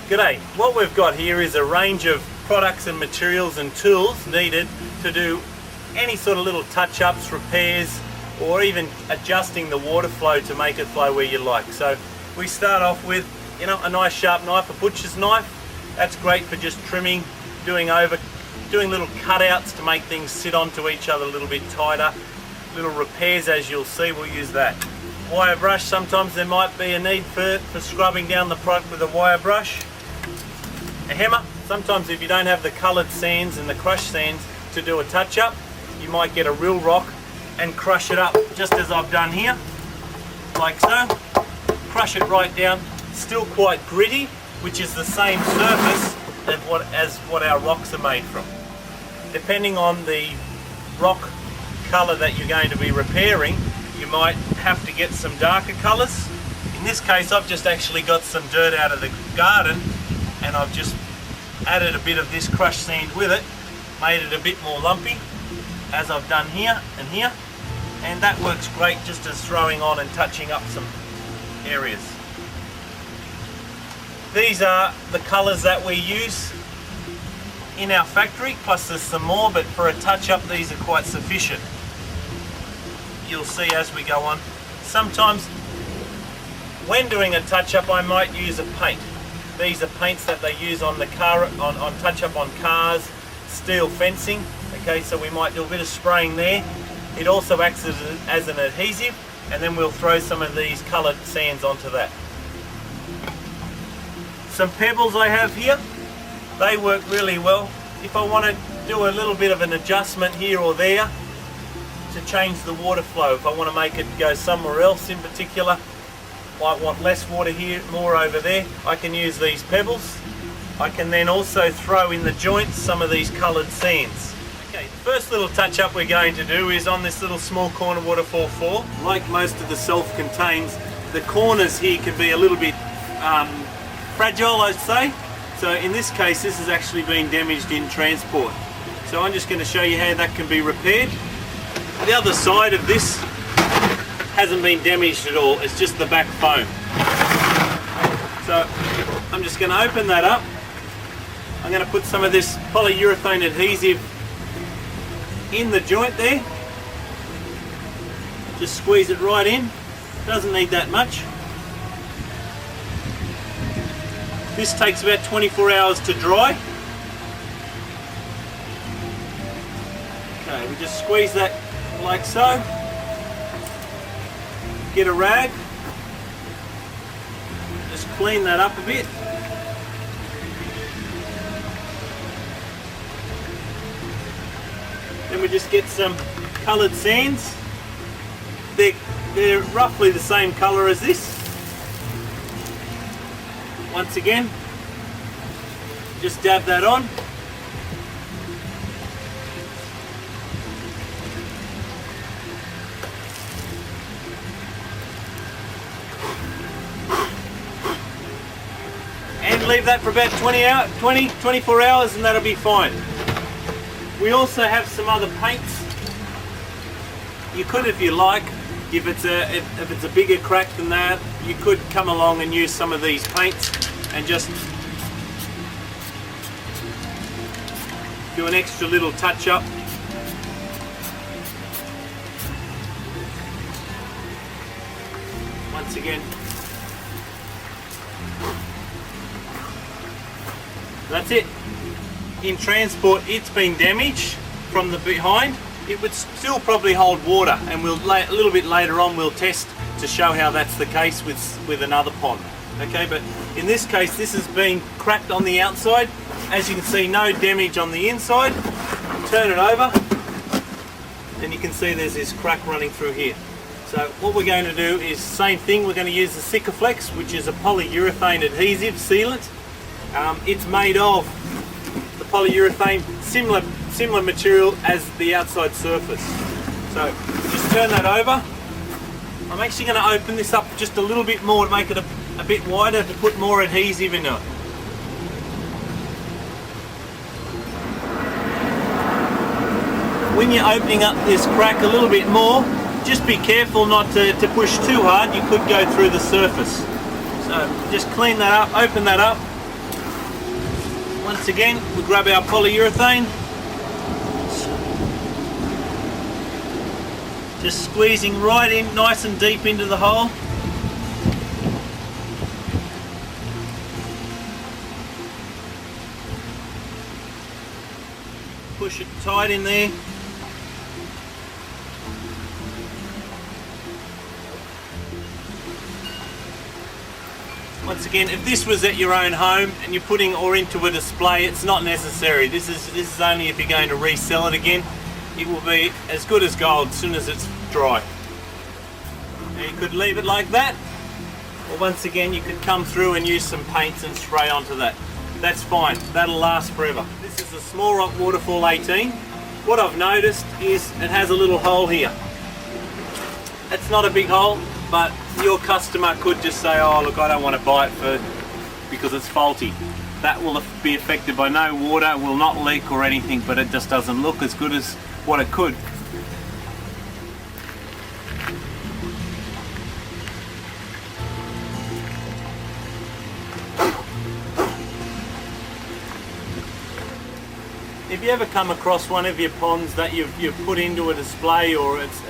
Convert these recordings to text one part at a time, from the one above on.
G'day, what we've got here is a range of products and materials and tools needed to do any sort of little touch-ups, repairs, or even adjusting the water flow to make it flow where you like. So we start off with, a nice sharp knife, a butcher's knife. That's great for just trimming, doing little cutouts to make things sit onto each other a little bit tighter. Little repairs, as you'll see, we'll use that. Wire brush, sometimes there might be a need for scrubbing down the product with a wire brush. A hammer, sometimes if you don't have the coloured sands and the crushed sands to do a touch-up, you might get a real rock and crush it up, just as I've done here, like so. Crush it right down, still quite gritty, which is the same surface as what our rocks are made from. Depending on the rock colour that you're going to be repairing, you might have to get some darker colours. In this case, I've just actually got some dirt out of the garden and I've just added a bit of this crushed sand with it, made it a bit more lumpy, as I've done here and here, and that works great just as throwing on and touching up some areas. These are the colours that we use in our factory, plus there's some more, but for a touch-up these are quite sufficient. You'll see as we go on. Sometimes when doing a touch-up I might use a paint. These are paints that they use on the car, on touch-up on cars, steel fencing. Okay, so we might do a bit of spraying there. It also acts as an adhesive, and then we'll throw some of these coloured sands onto that. Some pebbles I have here, they work really well. If I want to do a little bit of an adjustment here or there to change the water flow, if I want to make it go somewhere else in particular, might want less water here, more over there, I can use these pebbles. I can then also throw in the joints some of these coloured sands. Okay, the first little touch up we're going to do is on this little small corner Waterfall 4. Like most of the self-contains, the corners here can be a little bit fragile, I'd say. So in this case, this has actually been damaged in transport. So I'm just going to show you how that can be repaired. The other side of this hasn't been damaged at all, it's just the back foam. So I'm just going to open that up. I'm going to put some of this polyurethane adhesive in the joint there. Just squeeze it right in, doesn't need that much. This takes about 24 hours to dry. Okay, we just squeeze that like so. Get a rag, just clean that up a bit. Then we just get some coloured sands. They're roughly the same colour as this. Once again, just dab that on. And leave that for about 24 hours and that'll be fine. We also have some other paints. You could, if you like, if it's a bigger crack than that, you could come along and use some of these paints and just do an extra little touch up. Once again, that's it. In transport, it's been damaged from the behind. It would still probably hold water, and we'll a little bit later on we'll test to show how that's the case with another pond. Okay, but in this case this has been cracked on the outside. As you can see, no damage on the inside. Turn it over and you can see there's this crack running through here. So what we're going to do is same thing. We're going to use the Sikaflex, which is a polyurethane adhesive sealant. It's made of the polyurethane, similar material as the outside surface. So just turn that over. I'm actually going to open this up just a little bit more to make it a bit wider to put more adhesive in it. When you're opening up this crack a little bit more, just be careful not to push too hard. You could go through the surface. So just clean that up, open that up. Once again, we grab our polyurethane, just squeezing right in, nice and deep into the hole. Push it tight in there. Once again, if this was at your own home and you're putting or into a display, it's not necessary. This is only if you're going to resell it again. It will be as good as gold as soon as it's dry. Now you could leave it like that, or once again you could come through and use some paints and spray onto that. That's fine, that'll last forever. This is a Small Rock Waterfall 18. What I've noticed is it has a little hole here. It's not a big hole, but your customer could just say, oh look, I don't want to buy it because it's faulty. That will be affected by no water, will not leak or anything, but it just doesn't look as good as what it could. If you ever come across one of your ponds that you've put into a display, or it's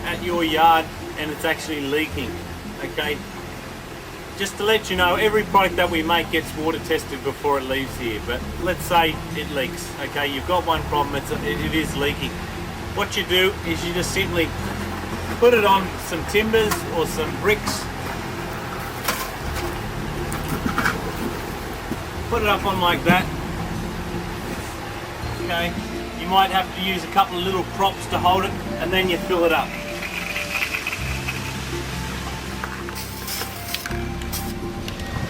at your yard and it's actually leaking, okay, just to let you know, every product that we make gets water tested before it leaves here, but let's say it leaks, okay, you've got one problem, it is leaking. What you do is you just simply put it on some timbers or some bricks, put it up on like that. Okay, you might have to use a couple of little props to hold it, and then you fill it up.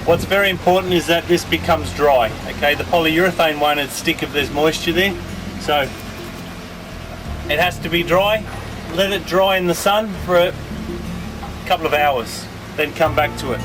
What's very important is that this becomes dry. Okay, the polyurethane won't stick if there's moisture there, so it has to be dry. Let it dry in the sun for a couple of hours, then come back to it.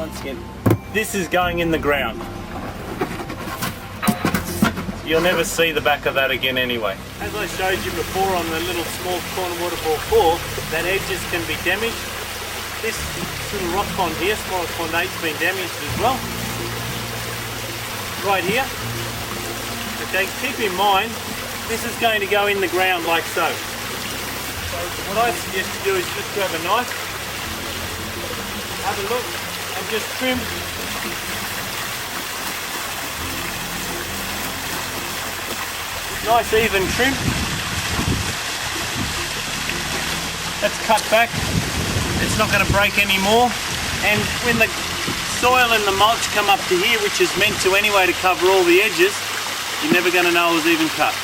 Once again, this is going in the ground. You'll never see the back of that again anyway. As I showed you before on the little small corner waterfall 4, that edges can be damaged. This little rock pond here, small pond 8, has been damaged as well. Right here. Okay, keep in mind, this is going to go in the ground like so. So what I suggest you do is just grab a knife, have a look, and just trim. Nice even trim. That's cut back. It's not going to break anymore. And when the soil and the mulch come up to here, which is meant to anyway to cover all the edges, you're never going to know it was even cut.